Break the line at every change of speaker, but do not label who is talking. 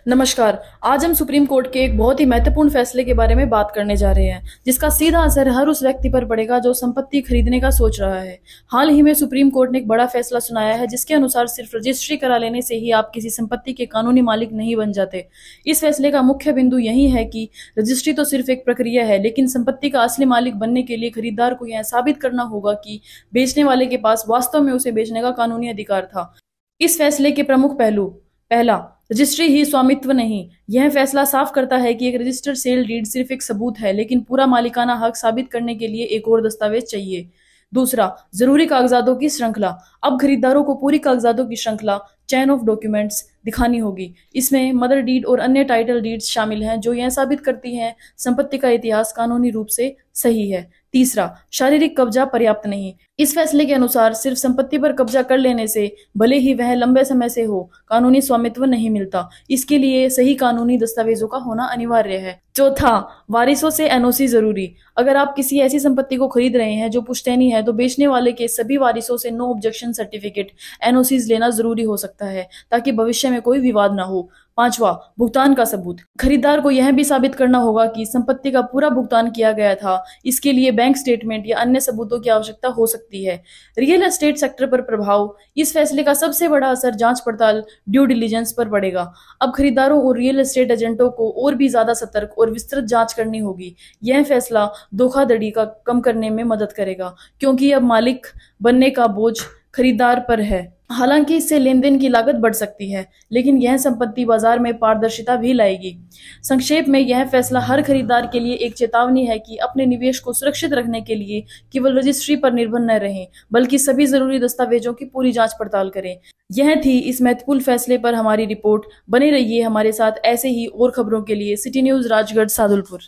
नमस्कार। आज हम सुप्रीम कोर्ट के एक बहुत ही महत्वपूर्ण फैसले के बारे में बात करने जा रहे हैं, जिसका सीधा असर हर उस व्यक्ति पर पड़ेगा जो संपत्ति खरीदने का सोच रहा है। हाल ही में सुप्रीम कोर्ट ने एक बड़ा फैसला सुनाया है, जिसके अनुसार सिर्फ रजिस्ट्री करा लेने से ही आप किसी संपत्ति के कानूनी मालिक नहीं बन जाते। इस फैसले का मुख्य बिंदु यही है कि रजिस्ट्री तो सिर्फ एक प्रक्रिया है, लेकिन संपत्ति का असली मालिक बनने के लिए खरीदार को यह साबित करना होगा कि बेचने वाले के पास वास्तव में उसे बेचने का कानूनी अधिकार था। इस फैसले के प्रमुख पहलू: पहला, रजिस्ट्री ही स्वामित्व नहीं। यह फैसला साफ करता है कि एक रजिस्टर्ड सेल डीड सिर्फ एक सबूत है, लेकिन पूरा मालिकाना हक साबित करने के लिए एक और दस्तावेज चाहिए। दूसरा, जरूरी कागजातों की श्रृंखला। अब खरीदारों को पूरी कागजातों की श्रृंखला, चेन ऑफ डॉक्यूमेंट्स, दिखानी होगी। इसमें मदर डीड और अन्य टाइटल डीड्स शामिल हैं, जो यह साबित करती हैं संपत्ति का इतिहास कानूनी रूप से सही है। तीसरा, शारीरिक कब्जा पर्याप्त नहीं। इस फैसले के अनुसार सिर्फ संपत्ति पर कब्जा कर लेने से, भले ही वह लंबे समय से हो, कानूनी स्वामित्व नहीं मिलता। इसके लिए सही कानूनी दस्तावेजों का होना अनिवार्य है। चौथा, वारिसों से एनओसी जरूरी। अगर आप किसी ऐसी संपत्ति को खरीद रहे हैं जो पुश्तैनी है, तो बेचने वाले के सभी वारिसों से नो ऑब्जेक्शन सर्टिफिकेट, एनओसीज लेना जरूरी हो सकता है, ताकि भविष्य में कोई विवाद ना हो। पांचवा, भुगतान का सबूत। खरीदार को यह भी साबित करना होगा कि संपत्ति का पूरा भुगतान किया गया था। इसके लिए बैंक स्टेटमेंट या अन्य सबूतों की आवश्यकता हो सकती है। रियल एस्टेट सेक्टर पर प्रभाव। इस फैसले का सबसे बड़ा असर जांच पड़ताल, ड्यू डिलिजेंस पर पड़ेगा। अब खरीदारों और रियल एस्टेट एजेंटों को और भी ज्यादा सतर्क और विस्तृत जांच करनी होगी। यह फैसला धोखाधड़ी का कम करने में मदद करेगा, क्योंकि अब मालिक बनने का बोझ खरीदार पर है। हालांकि इससे लेन देन की लागत बढ़ सकती है, लेकिन यह संपत्ति बाजार में पारदर्शिता भी लाएगी। संक्षेप में, यह फैसला हर खरीदार के लिए एक चेतावनी है कि अपने निवेश को सुरक्षित रखने के लिए केवल रजिस्ट्री पर निर्भर न रहें, बल्कि सभी जरूरी दस्तावेजों की पूरी जांच पड़ताल करें। यह थी इस महत्वपूर्ण फैसले पर हमारी रिपोर्ट। बने रहिए हमारे साथ ऐसे ही और खबरों के लिए। City news, Rajgarh, Sadulpur.